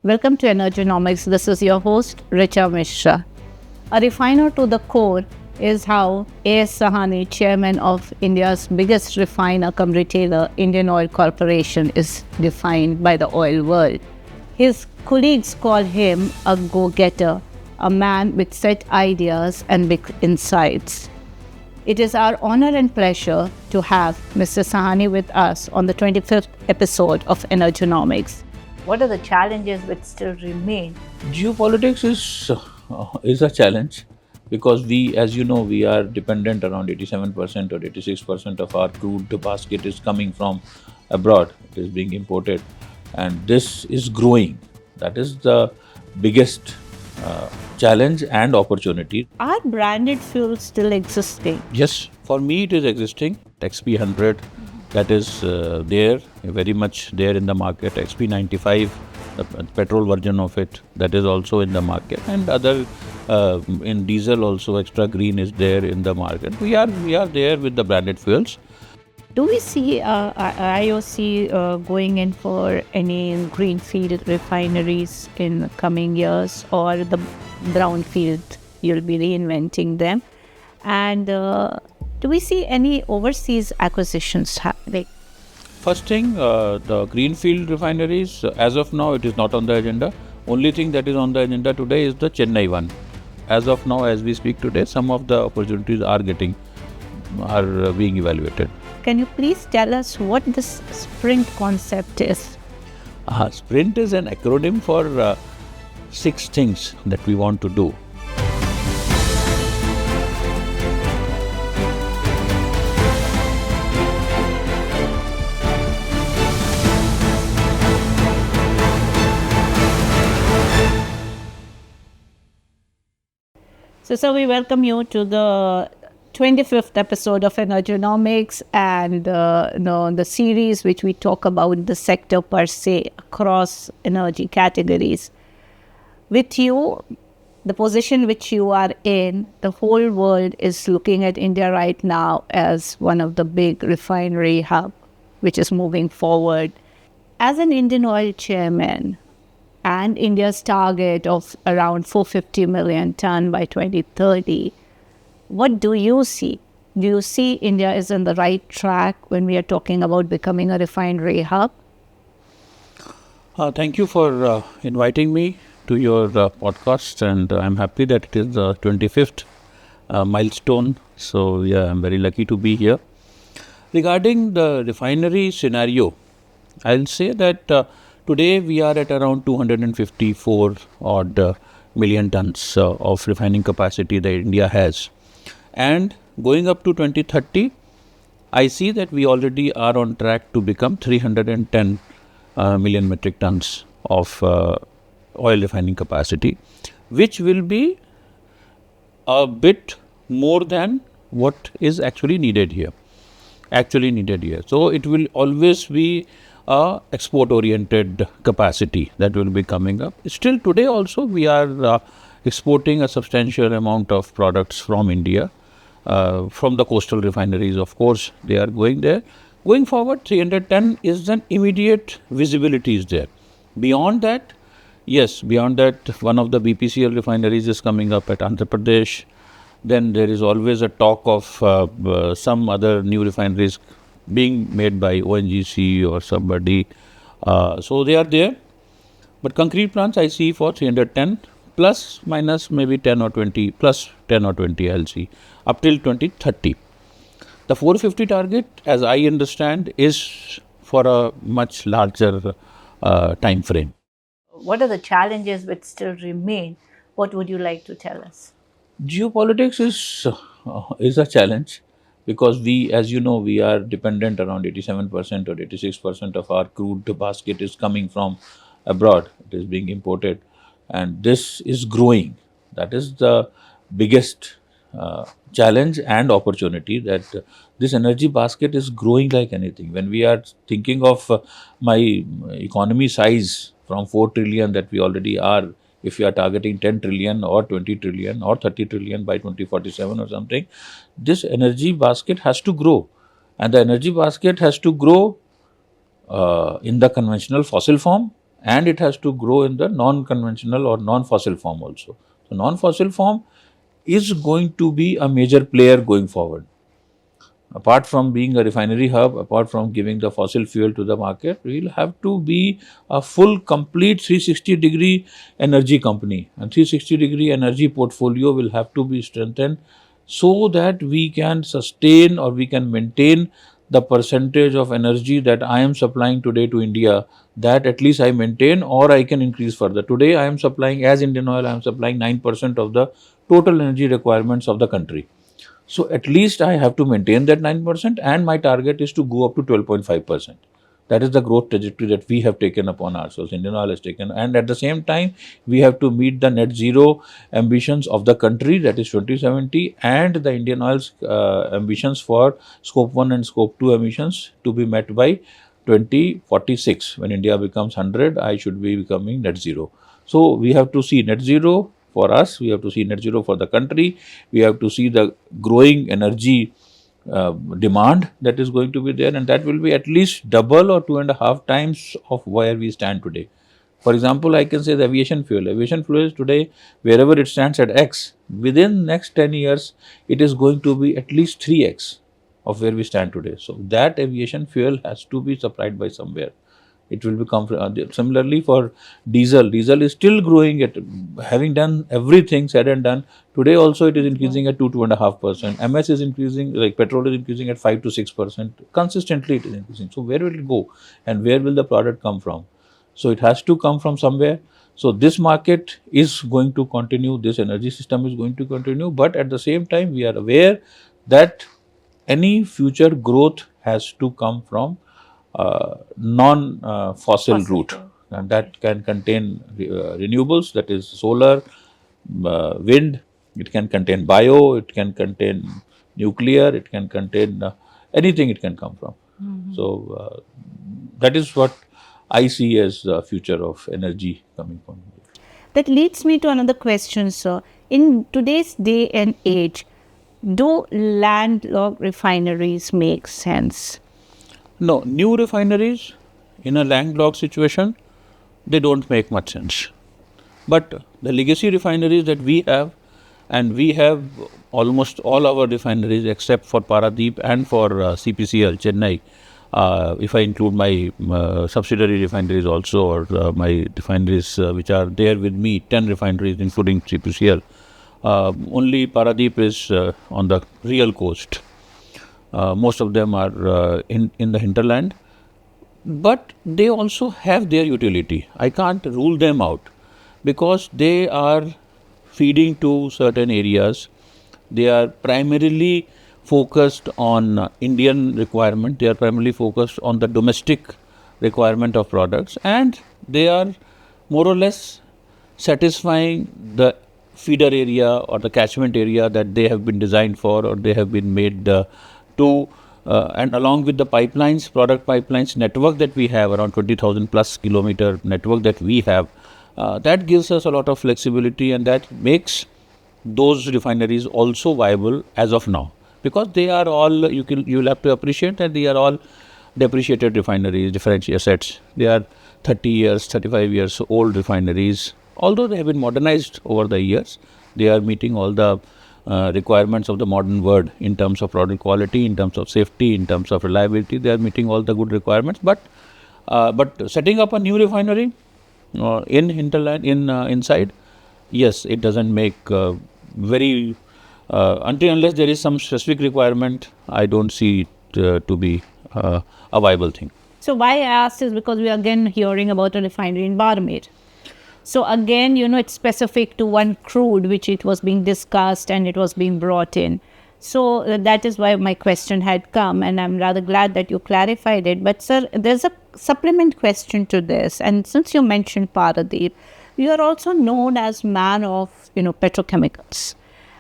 Welcome to Energonomics. This is your host, Richa Mishra. A refiner to the core is how A.S. Sahney, chairman of India's biggest refiner cum retailer, Indian Oil Corporation, is defined by the oil world. His colleagues call him a go-getter, a man with set ideas and big insights. It is our honor and pleasure to have Mr. Sahney with us on the 25th episode of Energonomics. What are the challenges which still remain? Geopolitics is a challenge because we, as you know, we are dependent around 87% or 86% of our crude basket is coming from abroad. It is being imported, and this is growing. That is the biggest challenge and opportunity. Are branded fuels still existing? Yes, for me it is existing. XP100, that is there, very much there in the market. XP95, the petrol version of it, that is also in the market, and other in diesel also extra green is there in the market. We are there with the branded fuels. Do we see IOC going in for any greenfield refineries in coming years, or the brownfield, you'll be reinventing them? And do we see any overseas acquisitions happening? First thing, the greenfield refineries, as of now, it is not on the agenda. Only thing that is on the agenda today is the Chennai one. As of now, as we speak today, some of the opportunities are being evaluated. Can you please tell us what this sprint concept is? Sprint is an acronym for 6 things that we want to do. So we welcome you to the 25th episode of Energonomics, and the series which we talk about the sector per se across energy categories. With you, the position which you are in, the whole world is looking at India right now as one of the big refinery hub which is moving forward. As an Indian Oil chairman, and India's target of around 450 million ton by 2030, what do you see? Do you see India is on the right track when we are talking about becoming a refinery hub? Thank you for inviting me to your podcast, and I'm happy that it is the 25th milestone. So yeah, I'm very lucky to be here. Regarding the refinery scenario, I'll say that today we are at around 254 odd million tons of refining capacity that India has. And going up to 2030, I see that we already are on track to become 310 million metric tons of oil refining capacity, which will be a bit more than what is actually needed here. So it will always be a export oriented capacity that will be coming up. Still today also we are exporting a substantial amount of products from India, from the coastal refineries. Of course they are going there. Going forward, 310 is an immediate visibility is there. Beyond that, one of the BPCL refineries is coming up at Andhra Pradesh. Then there is always a talk of some other new refineries being made by ONGC or somebody. So they are there. But concrete plants I see for 310 plus minus maybe 10 or 20 plus 10 or 20 I'll see up till 2030. The 450 target, as I understand, is for a much larger time frame. What are the challenges which still remain? What would you like to tell us? Geopolitics is a challenge because we, as you know, we are dependent around 87% or 86% of our crude basket is coming from abroad. It is being imported, and this is growing. That is the biggest challenge and opportunity, that this energy basket is growing like anything. When we are thinking of my economy size from 4 trillion that we already are, if we are targeting 10 trillion or 20 trillion or 30 trillion by 2047 or something, this energy basket has to grow. And the energy basket has to grow in the conventional fossil form and it has to grow in the non-conventional or non-fossil form also. So non-fossil form is going to be a major player going forward. Apart from being a refinery hub, apart from giving the fossil fuel to the market, we'll have to be a full, complete 360-degree energy company. And 360-degree energy portfolio will have to be strengthened so that we can sustain or we can maintain the percentage of energy that I am supplying today to India, that at least I maintain or I can increase further. Today I am supplying, as Indian Oil, I am supplying 9% of the total energy requirements of the country. So at least I have to maintain that 9%, and my target is to go up to 12.5%. That is the growth trajectory that we have taken upon ourselves, Indian Oil has taken. And at the same time, we have to meet the net zero ambitions of the country, that is 2070, and the Indian Oil's ambitions for scope 1 and scope 2 emissions to be met by 2046. When India becomes 100, I should be becoming net zero. So we have to see net zero for us, we have to see net zero for the country, we have to see the growing energy demand that is going to be there, and that will be at least double or 2.5 times of where we stand today. For example, I can say the aviation fuel. Aviation fuel is today, wherever it stands at X, within next 10 years, it is going to be at least 3X of where we stand today. So that aviation fuel has to be supplied by somewhere. It will become similarly for diesel. Diesel is still growing at, having done everything said and done. Today also it is increasing at 2.5%. MS is increasing, like petrol is increasing at 5 to 6%. Consistently it is increasing. So where will it go, and where will the product come from? So it has to come from somewhere. So this market is going to continue. This energy system is going to continue. But at the same time, we are aware that any future growth has to come from non-fossil route, and that can contain renewables, that is solar, wind, it can contain bio, it can contain nuclear, it can contain anything it can come from. So that is what I see as the future of energy coming from India. That leads me to another question, sir. In today's day and age, do landlocked refineries make sense? No, new refineries in a landlocked situation, they don't make much sense. But the legacy refineries that we have, and we have almost all our refineries except for Paradeep and for CPCL, Chennai, if I include my subsidiary refineries also, or my refineries which are there with me, 10 refineries including CPCL, only Paradeep is on the real coast. Most of them are in the hinterland, but they also have their utility. I can't rule them out because they are feeding to certain areas. They are primarily focused on Indian requirement. They are primarily focused on the domestic requirement of products, and they are more or less satisfying the feeder area or the catchment area that they have been designed for, or they have been made to, and along with the pipelines, product pipelines network that we have, around 20,000 plus kilometer network that we have, that gives us a lot of flexibility, and that makes those refineries also viable as of now, because they are all, you'll have to appreciate that they are all depreciated refineries, differential assets. They are 30 years, 35 years old refineries. Although they have been modernized over the years, they are meeting all the requirements of the modern world in terms of product quality, in terms of safety, in terms of reliability. They are meeting all the good requirements. But setting up a new refinery in hinterland, inside, yes, it doesn't make very unless there is some specific requirement. I don't see it to be a viable thing. So why I asked is because we are again hearing about a refinery in Barmer. So again, it's specific to one crude which it was being discussed and it was being brought in. So that is why my question had come, and I'm rather glad that you clarified it. But sir, there's a supplement question to this. And since you mentioned Paradeep, you are also known as man of, petrochemicals.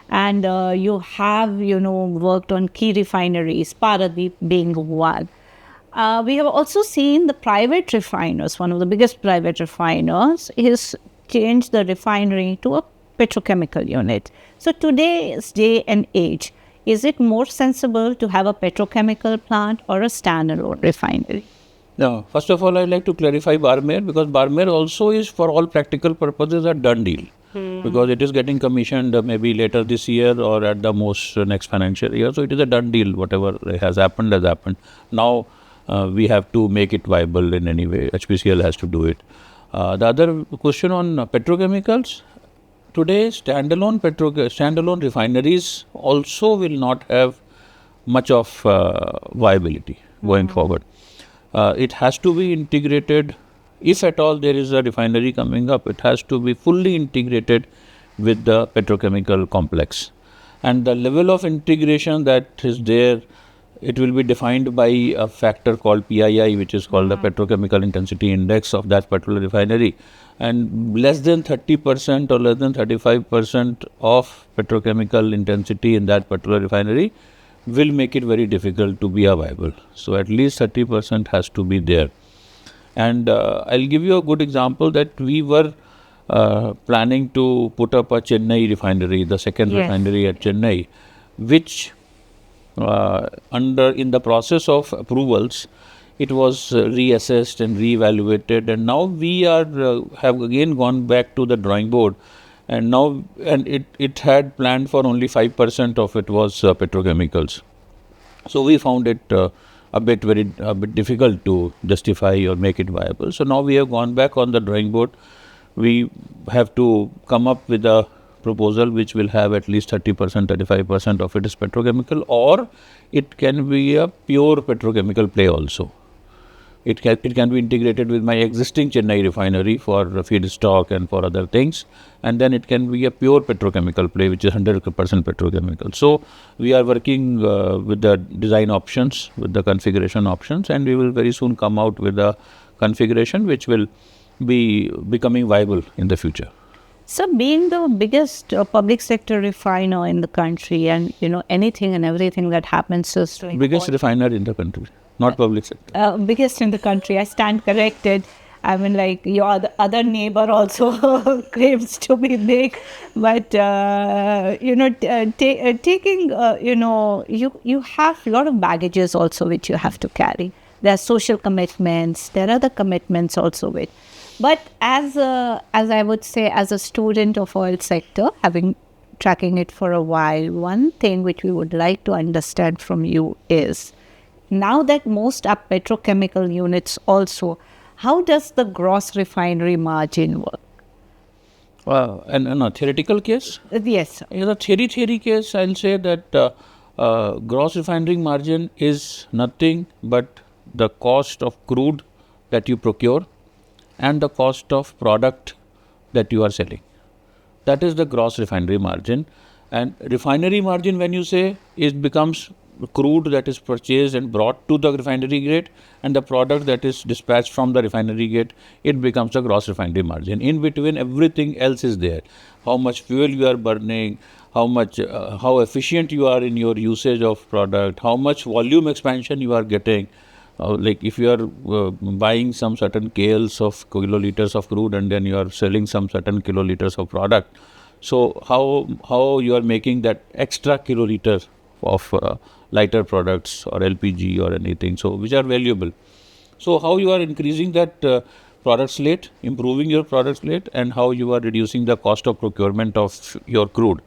And you have, worked on key refineries, Paradeep being one. We have also seen the private refiners, one of the biggest private refiners, is changed the refinery to a petrochemical unit. So today's day and age, is it more sensible to have a petrochemical plant or a standalone refinery? Now, first of all, I'd like to clarify Barmer, because Barmer also is, for all practical purposes, a done deal. Because it is getting commissioned maybe later this year or at the most next financial year. So it is a done deal. Whatever has happened has happened. Now we have to make it viable in any way. HPCL has to do it. The other question on petrochemicals. Today, standalone refineries also will not have much of viability going forward. It has to be integrated. If at all there is a refinery coming up, it has to be fully integrated with the petrochemical complex. And the level of integration that is there, it will be defined by a factor called PII, which is called the Petrochemical Intensity Index of that particular refinery. And less than 30% or less than 35% of petrochemical intensity in that particular refinery will make it very difficult to be viable. So at least 30% has to be there. And I'll give you a good example that we were planning to put up a Chennai refinery, the second refinery at Chennai, which in the process of approvals, it was reassessed and reevaluated, and now we are have again gone back to the drawing board, and it had planned for only 5% of it was petrochemicals. So we found it a bit difficult to justify or make it viable. So now we have gone back on the drawing board. We have to come up with a proposal which will have at least 30%, 35% of it is petrochemical, or it can be a pure petrochemical play also. It can be integrated with my existing Chennai refinery for feedstock and for other things, and then it can be a pure petrochemical play which is 100% petrochemical. So we are working with the design options, with the configuration options, and we will very soon come out with a configuration which will be becoming viable in the future. So, being the biggest public sector refiner in the country, and anything and everything that happens is biggest refiner in the country, not public sector. Biggest in the country. I stand corrected. I mean, like your other neighbor also claims to be big, but taking you have a lot of baggages also which you have to carry. There are social commitments. There are other commitments also with. But as I would say, as a student of oil sector, having tracking it for a while, one thing which we would like to understand from you is, now that most are petrochemical units also, how does the gross refinery margin work? And in a theoretical case? Yes. In a theory case, I'll say that gross refinery margin is nothing but the cost of crude that you procure and the cost of product that you are selling. That is the gross refinery margin. And refinery margin, when you say, it becomes crude that is purchased and brought to the refinery gate, and the product that is dispatched from the refinery gate, it becomes the gross refinery margin. In between, everything else is there. How much fuel you are burning, how efficient you are in your usage of product, how much volume expansion you are getting. Like if you are buying some certain KLs of kiloliters of crude and then you are selling some certain kiloliters of product. So how you are making that extra kiloliter of lighter products or LPG or anything, so which are valuable. So how you are increasing that product slate, improving your product slate, and how you are reducing the cost of procurement of your crude,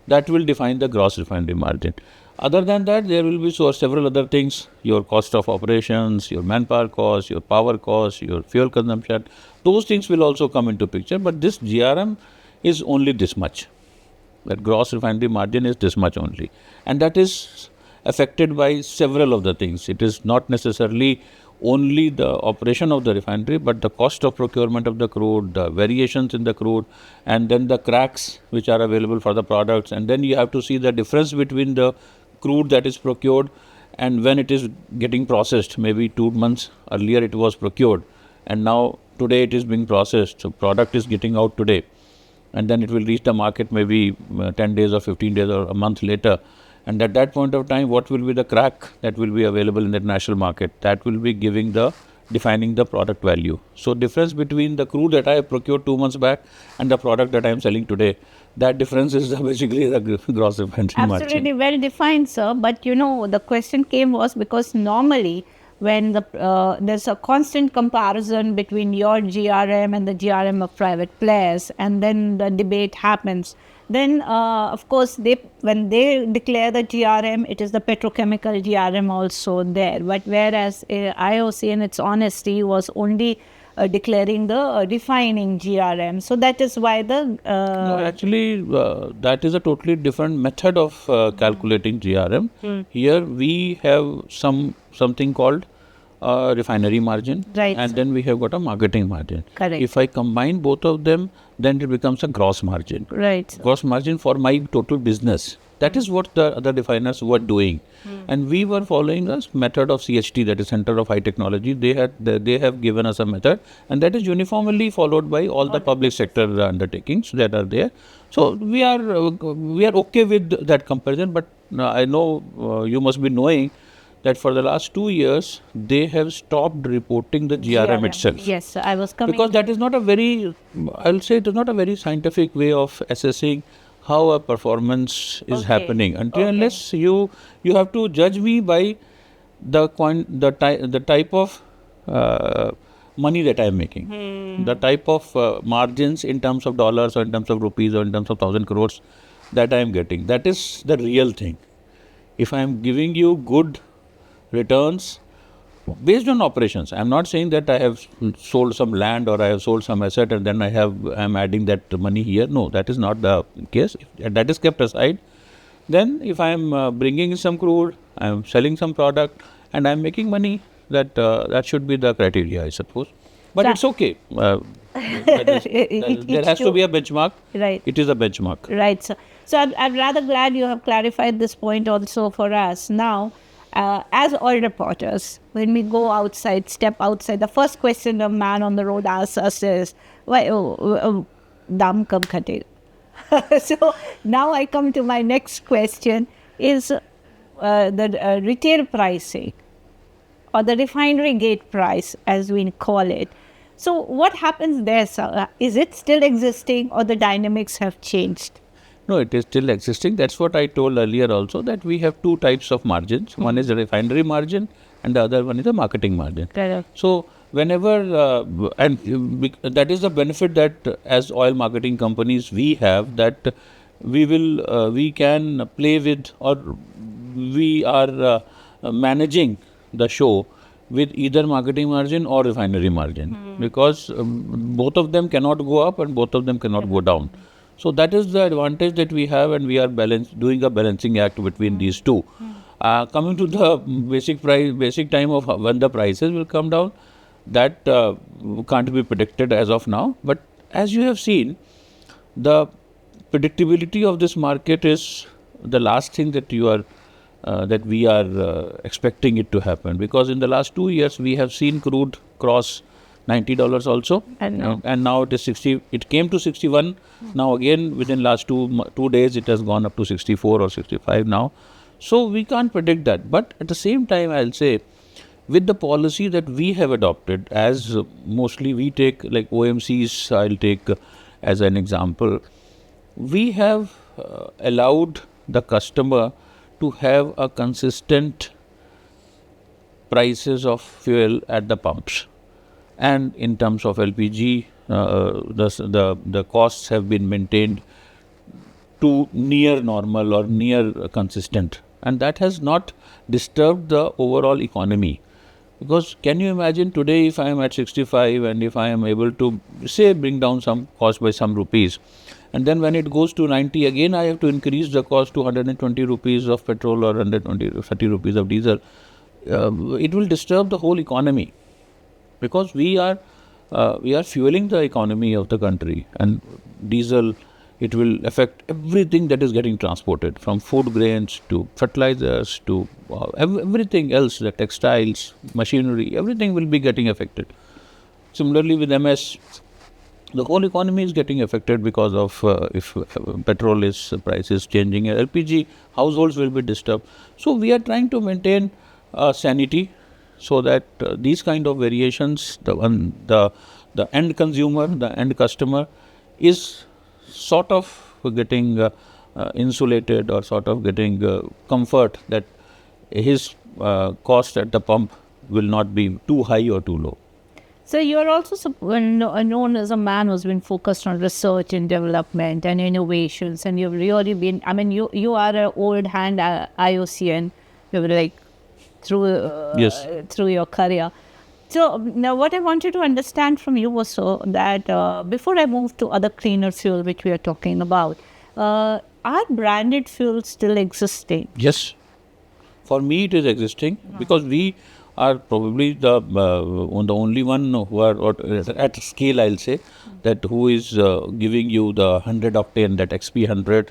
that will define the gross refinery margin. Other than that, there will be several other things: your cost of operations, your manpower cost, your power cost, your fuel consumption. Those things will also come into picture. But this GRM is only this much. That gross refinery margin is this much only, and that is affected by several of the things. It is not necessarily only the operation of the refinery, but the cost of procurement of the crude, the variations in the crude, and then the cracks which are available for the products. And then you have to see the difference between the crude that is procured and when it is getting processed. Maybe 2 months earlier it was procured, and now today it is being processed. So product is getting out today, and then it will reach the market maybe 10 days or 15 days or a month later. And at that point of time, what will be the crack that will be available in the international market? That will be defining the product value. So difference between the crude that I have procured 2 months back and the product that I am selling today, that difference is basically the gross refinery margin. Absolutely well defined, sir. But the question was because normally when there's a constant comparison between your GRM and the GRM of private players, and then the debate happens. Then, of course, when they declare the GRM, it is the petrochemical GRM also there. But whereas IOC in its honesty was only declaring the refining GRM. So that is why the... No, actually, that is a totally different method of calculating GRM. Here we have something called refinery margin, Right. and then we have got a marketing margin. Correct. If I combine both of them, then it becomes a gross margin. Right. Gross margin for my total business. That is what the other refiners were doing, and we were following a method of CHT, that is Center of High Technology. They have given us a method, and that is uniformly followed by all the public sector undertakings that are there. So we are okay with that comparison. But I know you must be knowing that for the last 2 years they have stopped reporting the GRM itself. Yes, I was coming. Because that is not a very, I'll say it is not a very scientific way of assessing how a performance is happening. Unless you have to judge me by the type of money that I am making, the type of margins in terms of dollars or in terms of rupees or in terms of 1,000 crores that I am getting. That is the real thing. If I am giving you good returns based on operations, I am not saying that I have sold some land or I have sold some asset and then I am adding that money here. No, that is not the case. If that is kept aside, then if I am bringing some crude, I am selling some product and I am making money, that should be the criteria, I suppose. But it's okay. There has to be a benchmark. Right. It is a benchmark. Right. So I'm rather glad you have clarified this point also for us. Now, as oil reporters, when we go outside, step outside, the first question a man on the road asks us is, why, dam kab khate? So now I come to my next question is the retail pricing or the refinery gate price, as we call it. So what happens there, sir? Is it still existing or the dynamics have changed? No, it is still existing. That's what I told earlier also, that we have two types of margins. One is the refinery margin and the other one is the marketing margin. Correct. So whenever, that is the benefit that as oil marketing companies we have, that we can play with, or we are managing the show with either marketing margin or refinery margin, because both of them cannot go up and both of them cannot go down. So that is the advantage that we have, and we are doing a balancing act between these two. Coming to the basic time of when the prices will come down, that can't be predicted as of now. But as you have seen, the predictability of this market is the last thing that we are expecting it to happen, because in the last 2 years we have seen crude cross $90 also, and now it is 60. It came to 61. Now again within last 2 days it has gone up to 64 or 65 now. So we can't predict that. But at the same time, I'll say, with the policy that we have adopted, as mostly we take like OMCs, I'll take as an example, we have allowed the customer to have a consistent prices of fuel at the pumps. And in terms of LPG, the costs have been maintained to near normal or near consistent, and that has not disturbed the overall economy. Because can you imagine today, if I am at 65 and if I am able to say bring down some cost by some rupees, and then when it goes to 90 again I have to increase the cost to 120 rupees of petrol or 130 rupees of diesel, it will disturb the whole economy. Because we are fueling the economy of the country, and diesel, it will affect everything that is getting transported, from food grains to fertilizers to everything else, the textiles, machinery, everything will be getting affected. Similarly with MS, the whole economy is getting affected because of if petrol price is changing, LPG, households will be disturbed. So we are trying to maintain sanity, so that these kind of variations, the end consumer, the end customer is sort of getting insulated, or sort of getting comfort that his cost at the pump will not be too high or too low. So you're also known as a man who's been focused on research and development and innovations, and you've really been. I mean, you are an old hand IOCN. You've like Yes. through your career. So now, what I wanted to understand from you was so that before I move to other cleaner fuel, which we are talking about, are branded fuels still existing? Yes. For me, it is existing because we are probably the only one who are at scale. I'll say that who is giving you the 100 octane, that XP100,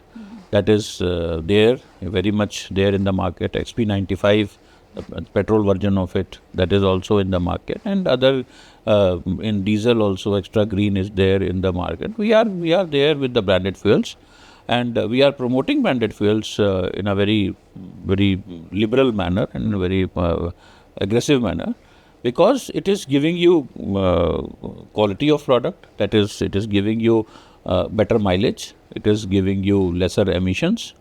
that is there very much there in the market. XP95, the petrol version of it, that is also in the market, and other in diesel also extra green is there in the market. We are there with the branded fuels. And we are promoting branded fuels in a very liberal manner and very aggressive manner, because it is giving you quality of product. That is, it is giving you better mileage. It is giving you lesser emissions,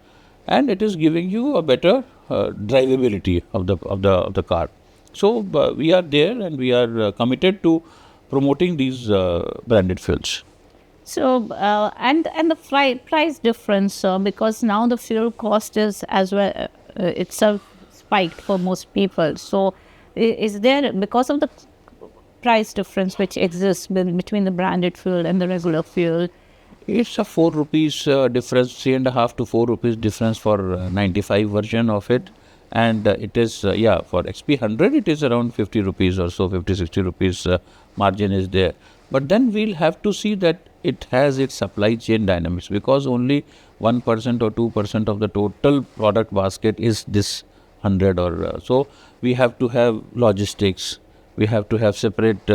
and it is giving you a better drivability of the car. So we are there, and we are committed to promoting these branded fuels. So and the price difference, because now the fuel cost is as well itself spiked for most people. So is there, because of the price difference which exists between the branded fuel and the regular fuel? It's a 4 rupees difference, 3.5 to 4 rupees difference for 95 version of it. And it is, for XP100, it is around 50 rupees or so, 50-60 rupees margin is there. But then we'll have to see that it has its supply chain dynamics, because only 1% or 2% of the total product basket is this 100 or so. We have to have logistics. We have to have separate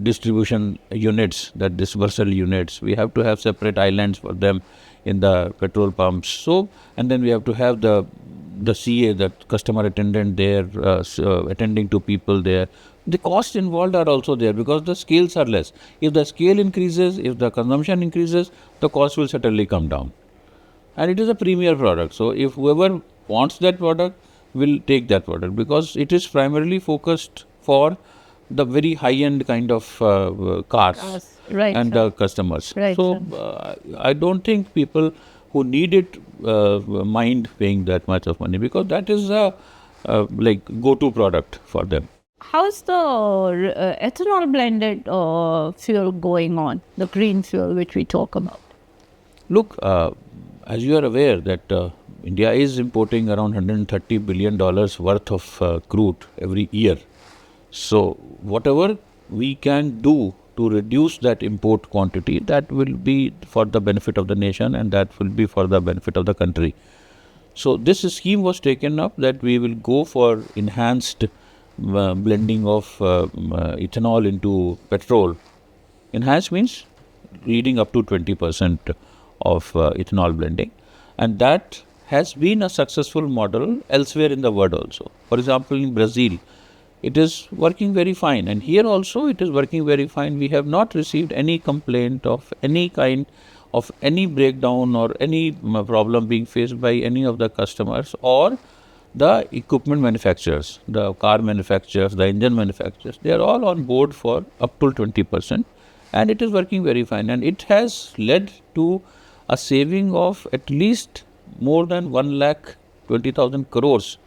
distribution units, that dispersal units. We have to have separate islands for them in the petrol pumps. So, and then we have to have the CA, the customer attendant there, attending to people there. The costs involved are also there because the scales are less. If the scale increases, if the consumption increases, the cost will certainly come down. And it is a premier product. So if whoever wants that product will take that product, because it is primarily focused for the very high-end kind of cars Right, and customers. Right, So I don't think people who need it mind paying that much of money, because that is a like go-to product for them. How's the ethanol blended fuel going on, the green fuel which we talk about? Look, as you are aware that India is importing around $130 billion worth of crude every year. So whatever we can do to reduce that import quantity, that will be for the benefit of the nation, and that will be for the benefit of the country. So this scheme was taken up that we will go for enhanced blending of ethanol into petrol. Enhanced means leading up to 20% of ethanol blending, and that has been a successful model elsewhere in the world also. For example, in Brazil, it is working very fine, and here also it is working very fine. We have not received any complaint of any kind of any breakdown or any problem being faced by any of the customers or the equipment manufacturers, the car manufacturers, the engine manufacturers. They are all on board for up to 20%, and it is working very fine. And it has led to a saving of at least more than 1,20,000 crores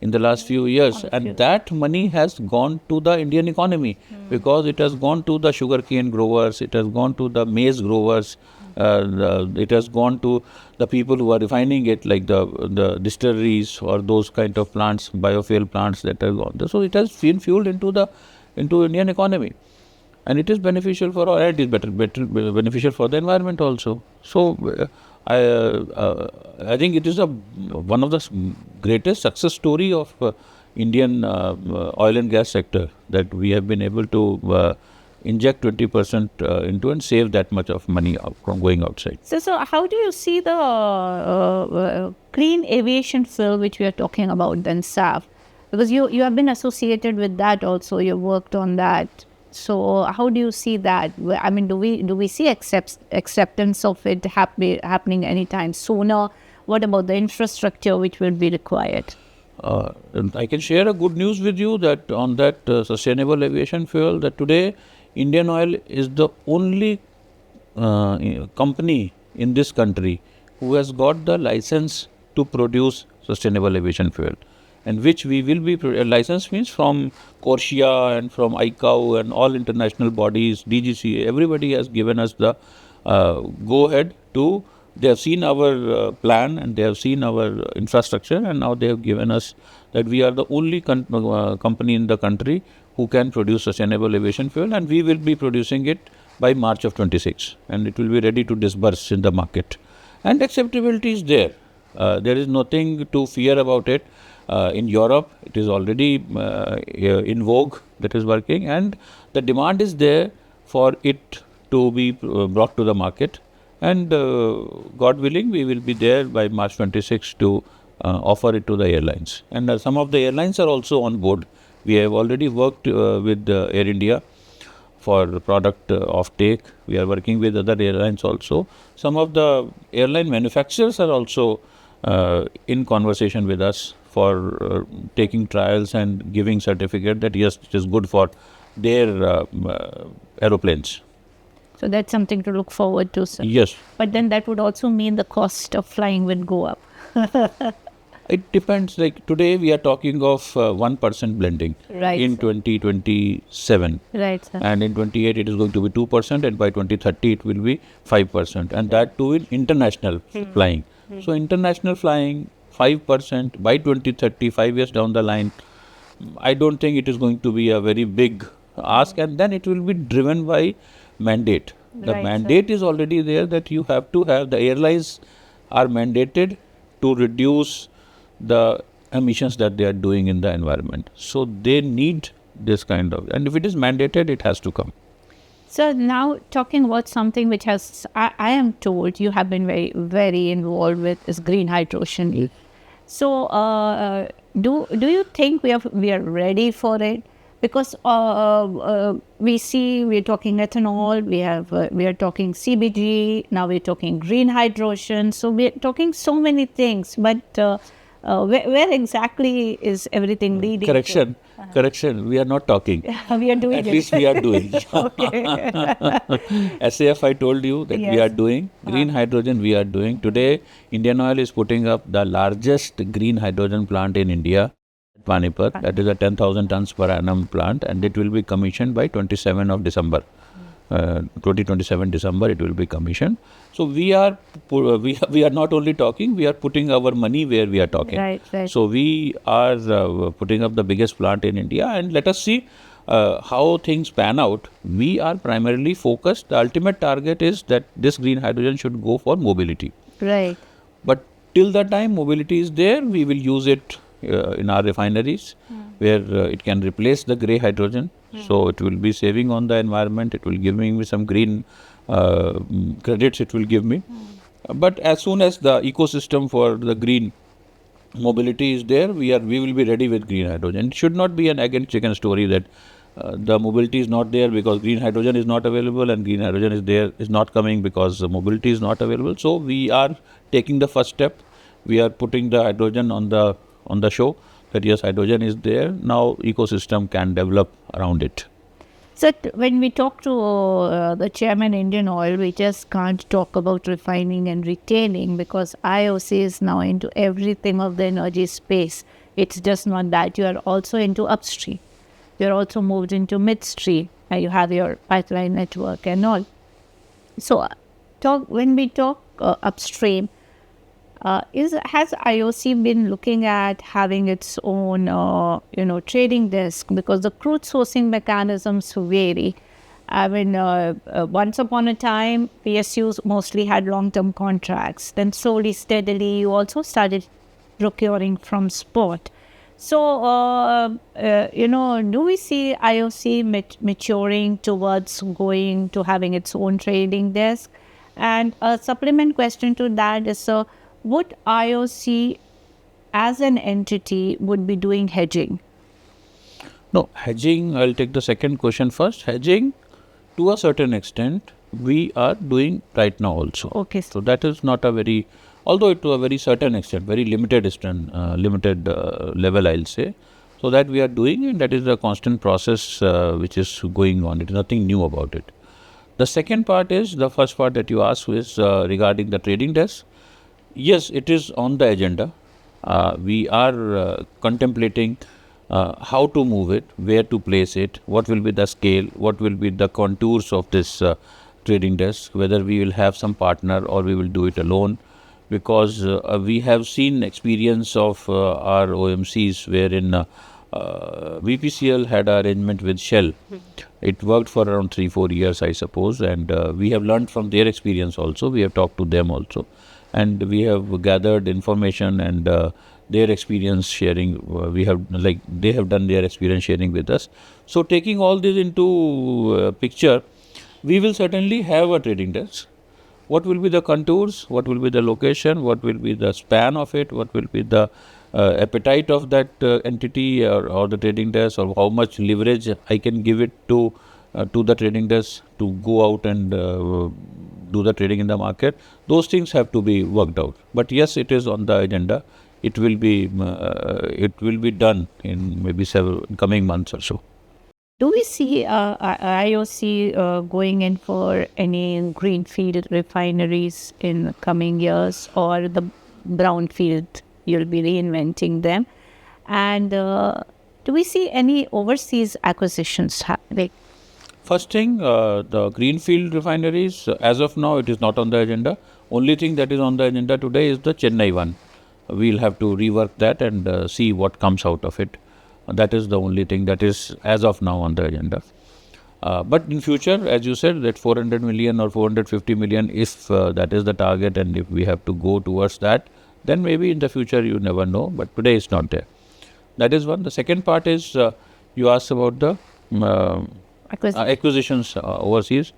in the last few years, and that money has gone to the Indian economy because it has gone to the sugarcane growers, it has gone to the maize growers, it has gone to the people who are refining it, like the distilleries or those kind of plants, biofuel plants that have gone there. So it has been fueled into Indian economy, and it is beneficial for all. It is better beneficial for the environment also. So I think it is one of the greatest success story of Indian oil and gas sector, that we have been able to inject 20% into and save that much of money from going outside. So how do you see the clean aviation fuel which we are talking about, then SAF? Because you have been associated with that also, you worked on that. So how do you see that? I mean, do we see acceptance of it happening anytime sooner? What about the infrastructure which will be required? And I can share a good news with you that on that sustainable aviation fuel, that today Indian Oil is the only company in this country who has got the license to produce sustainable aviation fuel, and which we will be license means from Corsia and from ICAO and all international bodies, DGCA, everybody has given us the go ahead to. They have seen our plan and they have seen our infrastructure, and now they have given us that we are the only company in the country who can produce sustainable aviation fuel, and we will be producing it by March of 26, and it will be ready to disburse in the market. And acceptability is there. There is nothing to fear about it. In Europe, it is already in vogue, that is working, and the demand is there for it to be brought to the market. And God willing, we will be there by March 26 to offer it to the airlines. And some of the airlines are also on board. We have already worked with Air India for product offtake. We are working with other airlines also. Some of the airline manufacturers are also in conversation with us for taking trials and giving certificate that yes, it is good for their aeroplanes. So that's something to look forward to, sir. Yes. But then that would also mean the cost of flying will go up. It depends. Like today, we are talking of 1% blending Right, in sir. 2027. Right, sir. And in 28, it is going to be 2%, and by 2030, it will be 5%. And that too in international flying. So, international flying, 5% by 2030, 5 years down the line, I don't think it is going to be a very big ask. And then it will be driven by mandate. The Right, sir. mandate is already there that you have to have, the airlines are mandated to reduce the emissions that they are doing in the environment. So they need this kind of, and if it is mandated, it has to come. So now talking about something which has, I am told you have been very, very involved with is green hydrogen. So do you think we are ready for it? Because we see we're talking ethanol, we are talking CBG, now we're talking green hydrogen. So we're talking so many things, but where exactly is everything leading? Correction. We are not talking. We are doing At it. least we are doing. Okay. SAF, I told you that we Yes. are doing. Green hydrogen, we are doing. Today, Indian Oil is putting up the largest green hydrogen plant in India, Panipat. That is a 10,000 tons per annum plant, and it will be commissioned by 27 of December. 2027 December, it will be commissioned. So we are not only talking, we are putting our money where we are talking. Right, right. So we are putting up the biggest plant in India, and let us see how things pan out. We are primarily focused. The ultimate target is that this green hydrogen should go for mobility. Right. But till the time mobility is there, we will use it in our refineries where it can replace the grey hydrogen. So it will be saving on the environment. It will give me some green credits. It will give me. But as soon as the ecosystem for the green mobility is there, we will be ready with green hydrogen. It should not be an egg and chicken story that the mobility is not there because green hydrogen is not available, and green hydrogen is not coming because the mobility is not available. So we are taking the first step. We are putting the hydrogen on the show that yes, hydrogen is there. Now ecosystem can develop around it. So when we talk to the chairman Indian Oil, we just can't talk about refining and retaining because IOC is now into everything of the energy space. It's just not that. You are also into upstream. You're also moved into midstream. You have your pipeline network and all. So when we talk upstream, has IOC been looking at having its own, trading desk, because the crude sourcing mechanisms vary. I mean, once upon a time, PSUs mostly had long-term contracts. Then slowly, steadily, you also started procuring from spot. So, do we see IOC maturing towards going to having its own trading desk? And a supplement question to that is, would IOC as an entity would be doing hedging? No, hedging, I'll take the second question first. Hedging, to a certain extent, we are doing right now also. Okay. So that is not a very, although to a very certain extent, very limited extent, limited level, I'll say. So that we are doing, and that is a constant process which is going on. It is nothing new about it. The second part is, the first part that you asked is regarding the trading desk. Yes, it is on the agenda. We are contemplating how to move it, where to place it, what will be the scale, what will be the contours of this trading desk, whether we will have some partner or we will do it alone. Because we have seen experience of our OMCs wherein VPCL had an arrangement with Shell. It worked for around 3-4 years, I suppose, and we have learned from their experience also. We have talked to them also, and we have gathered information and their experience sharing. We have, like, they have done their experience sharing with us. So taking all this into picture, we will certainly have a trading desk. What will be the contours, what will be the location, what will be the span of it, what will be the appetite of that entity, or the trading desk, or how much leverage I can give it to the trading desk to go out and do the trading in the market. Those things have to be worked out. But yes, it is on the agenda. It will be done in maybe several coming months or so. Do we see IOC going in for any greenfield refineries in coming years, or the brownfield, you'll be reinventing them? And do we see any overseas acquisitions happening? First thing, the greenfield refineries, as of now, it is not on the agenda. Only thing that is on the agenda today is the Chennai one. We'll have to rework that and see what comes out of it. That is the only thing that is as of now on the agenda. But in future, as you said, that 400 million or 450 million, if that is the target and if we have to go towards that, then maybe in the future, you never know. But today it's not there. That is one. The second part is you asked about the acquisitions overseas.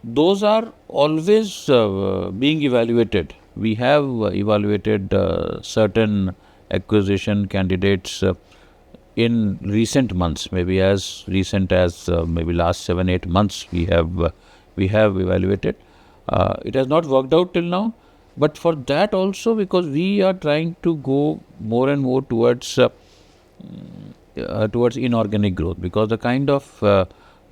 Those are always being evaluated. We have evaluated certain acquisition candidates in recent months, maybe as recent as maybe last 7-8 months. We have evaluated. It has not worked out till now, but for that also, because we are trying to go more and more towards inorganic growth, because the kind of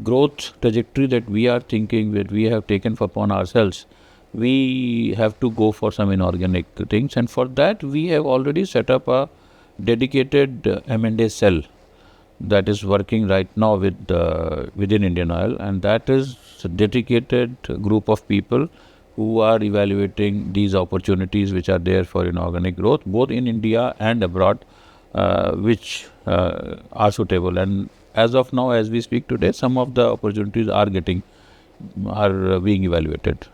growth trajectory that we are thinking, that we have taken upon ourselves, we have to go for some inorganic things, and for that we have already set up a dedicated M&A cell that is working right now within Indian Oil, and that is a dedicated group of people who are evaluating these opportunities which are there for inorganic growth, both in India and abroad, which are suitable. And as of now, as we speak today, some of the opportunities are being evaluated.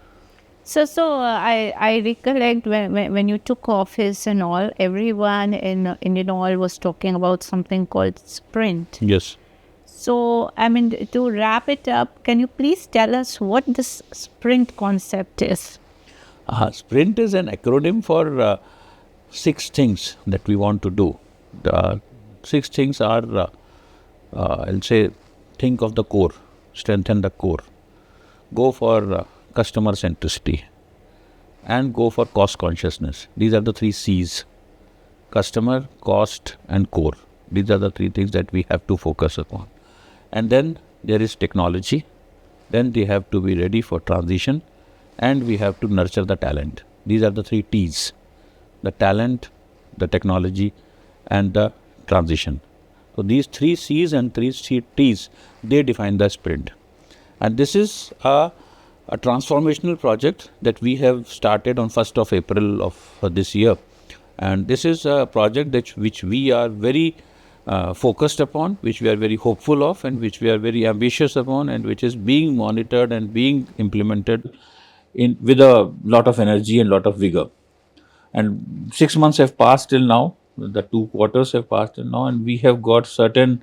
So I recollect when you took office and all, everyone in Indian Oil was talking about something called sprint. Yes. So, I mean, to wrap it up, can you please tell us what this sprint concept is? Sprint is an acronym for 6 things that we want to do. The 6 things are, I'll say, think of the core, strengthen the core, go for customer centricity, and go for cost consciousness. These are the 3 C's: customer, cost, and core. These are the 3 things that we have to focus upon. And then there is technology. Then they have to be ready for transition, and we have to nurture the talent. These are the 3 T's: the talent, the technology, and the transition. So these 3 C's and 3 T's, they define the sprint. And this is a transformational project that we have started on 1st of April of this year. And this is a project which we are very focused upon, which we are very hopeful of, and which we are very ambitious upon, and which is being monitored and being implemented with a lot of energy and lot of vigor. And 6 months have passed till now. The 2 quarters have passed till now, and we have got certain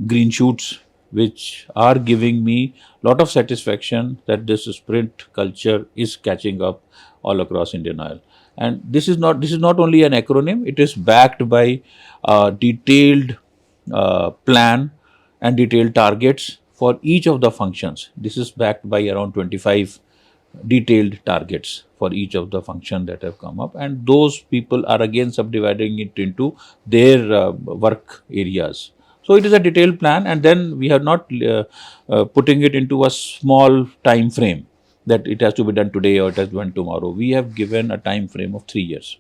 green shoots which are giving me a lot of satisfaction that this sprint culture is catching up all across Indian Oil. And this is not only an acronym; it is backed by a detailed plan and detailed targets for each of the functions. This is backed by around 25 detailed targets for each of the function that have come up, and those people are again subdividing it into their work areas. So it is a detailed plan, and then we are not putting it into a small time frame that it has to be done today or it has to be done tomorrow. We have given a time frame of 3 years,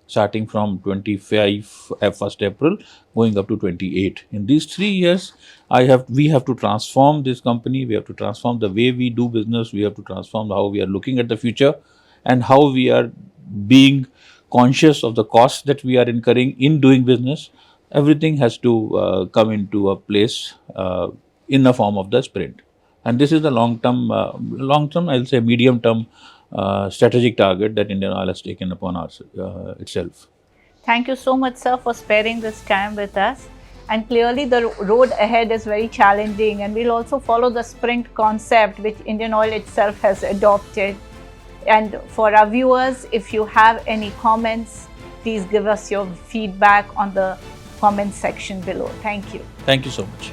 starting from 25 1st April going up to 28. In these 3 years, we have to transform this company, we have to transform the way we do business, we have to transform how we are looking at the future, and how we are being conscious of the costs that we are incurring in doing business. Everything has to come into a place in the form of the sprint. And this is the long-term, I'll say medium-term strategic target that Indian Oil has taken upon itself. Thank you so much, sir, for sparing this time with us. And clearly, the road ahead is very challenging, and we'll also follow the sprint concept which Indian Oil itself has adopted. And for our viewers, if you have any comments, please give us your feedback on the comment section below. Thank you. Thank you so much.